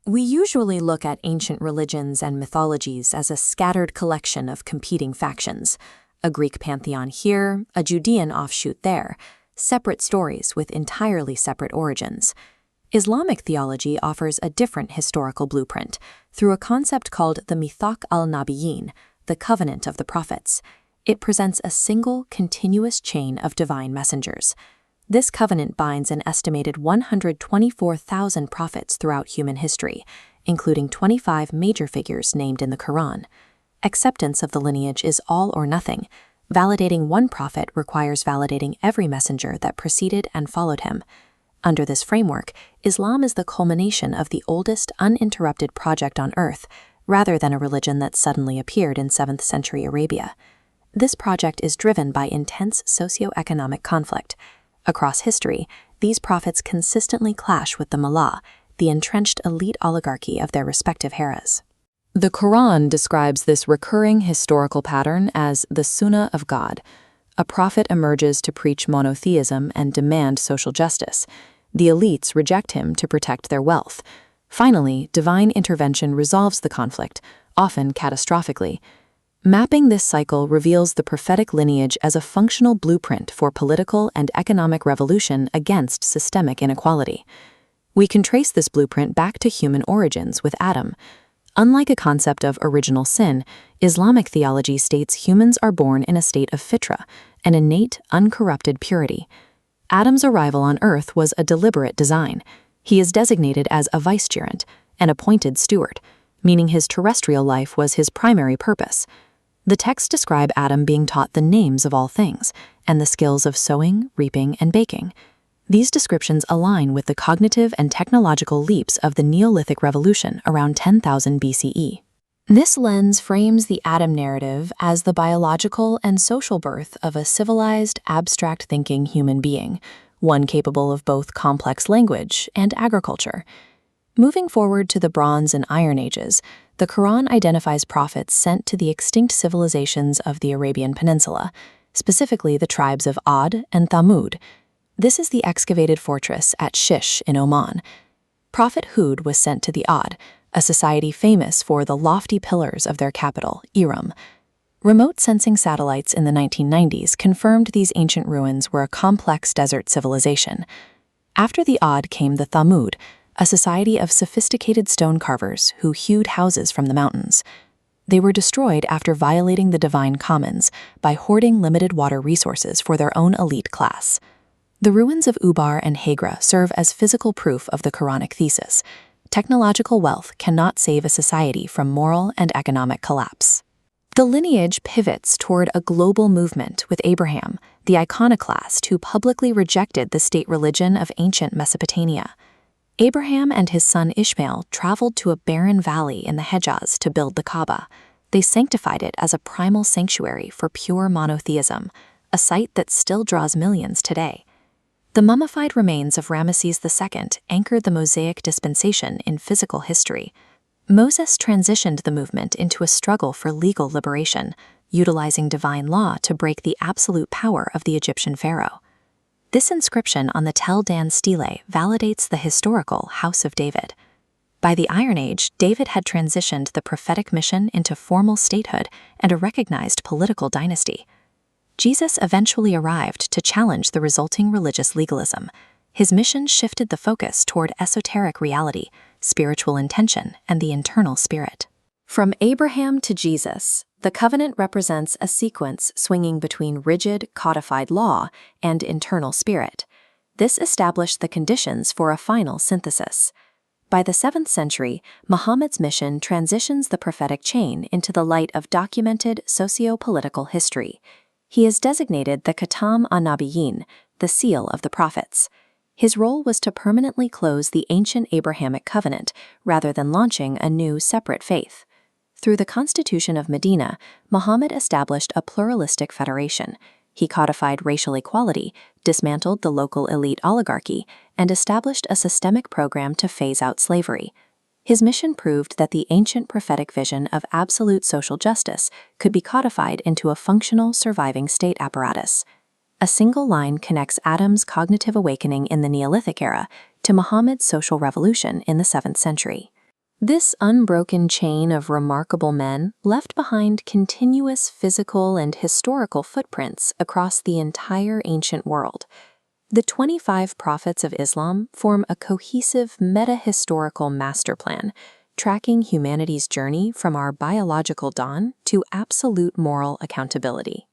We usually look at ancient religions and mythologies as a scattered collection of competing factions, a Greek pantheon here, a Judean offshoot there, separate stories with entirely separate origins. Islamic theology offers a different historical blueprint through a concept called the Mithaq al-Nabiyyin, the covenant of the prophets. It presents a single, continuous chain of divine messengers. This covenant binds an estimated 124,000 prophets throughout human history, including 25 major figures named in the Quran. Acceptance of the lineage is all or nothing. Validating one prophet requires validating every messenger that preceded and followed him. Under this framework, Islam is the culmination of the oldest uninterrupted project on earth, rather than a religion that suddenly appeared in 7th century Arabia. This project is driven by intense socio-economic conflict. Across history, these prophets consistently clash with the mullah, the entrenched elite oligarchy of their respective eras. The Quran describes this recurring historical pattern as the Sunnah of God. A prophet emerges to preach monotheism and demand social justice. The elites reject him to protect their wealth. Finally, divine intervention resolves the conflict, often catastrophically. Mapping this cycle reveals the prophetic lineage as a functional blueprint for political and economic revolution against systemic inequality. We can trace this blueprint back to human origins with Adam. Unlike a concept of original sin, Islamic theology states humans are born in a state of fitra, an innate, uncorrupted purity. Adam's arrival on earth was a deliberate design. He is designated as a vicegerent, an appointed steward, meaning his terrestrial life was his primary purpose. The texts describe Adam being taught the names of all things and the skills of sowing, reaping, and baking. These descriptions align with the cognitive and technological leaps of the Neolithic Revolution around 10,000 BCE. This lens frames the Adam narrative as the biological and social birth of a civilized, abstract-thinking human being, one capable of both complex language and agriculture. Moving forward to the Bronze and Iron Ages, the Quran identifies prophets sent to the extinct civilizations of the Arabian Peninsula, specifically the tribes of Ad and Thamud. This is the excavated fortress at Shish in Oman. Prophet Hud was sent to the Ad, a society famous for the lofty pillars of their capital, Iram. Remote sensing satellites in the 1990s confirmed these ancient ruins were a complex desert civilization. After the Ad came the Thamud, a society of sophisticated stone carvers who hewed houses from the mountains. They were destroyed after violating the divine commons by hoarding limited water resources for their own elite class. The ruins of Ubar and Hegra serve as physical proof of the Quranic thesis. Technological wealth cannot save a society from moral and economic collapse. The lineage pivots toward a global movement with Abraham, the iconoclast who publicly rejected the state religion of ancient Mesopotamia. Abraham and his son Ishmael traveled to a barren valley in the Hejaz to build the Kaaba. They sanctified it as a primal sanctuary for pure monotheism, a site that still draws millions today. The mummified remains of Ramesses II anchored the Mosaic dispensation in physical history. Moses transitioned the movement into a struggle for legal liberation, utilizing divine law to break the absolute power of the Egyptian pharaoh. This inscription on the Tel Dan stele validates the historical House of David. By the Iron Age, David had transitioned the prophetic mission into formal statehood and a recognized political dynasty. Jesus eventually arrived to challenge the resulting religious legalism. His mission shifted the focus toward esoteric reality, spiritual intention, and the internal spirit. From Abraham to Jesus, the covenant represents a sequence swinging between rigid, codified law and internal spirit. This established the conditions for a final synthesis. By the 7th century, Muhammad's mission transitions the prophetic chain into the light of documented socio-political history. He is designated the Khatam an-Nabiyyin, the seal of the prophets. His role was to permanently close the ancient Abrahamic covenant rather than launching a new separate faith. Through the Constitution of Medina, Muhammad established a pluralistic federation. He codified racial equality, dismantled the local elite oligarchy, and established a systemic program to phase out slavery. His mission proved that the ancient prophetic vision of absolute social justice could be codified into a functional, surviving state apparatus. A single line connects Adam's cognitive awakening in the Neolithic era to Muhammad's social revolution in the 7th century. This unbroken chain of remarkable men left behind continuous physical and historical footprints across the entire ancient world. The 25 prophets of Islam form a cohesive meta-historical master plan, tracking humanity's journey from our biological dawn to absolute moral accountability.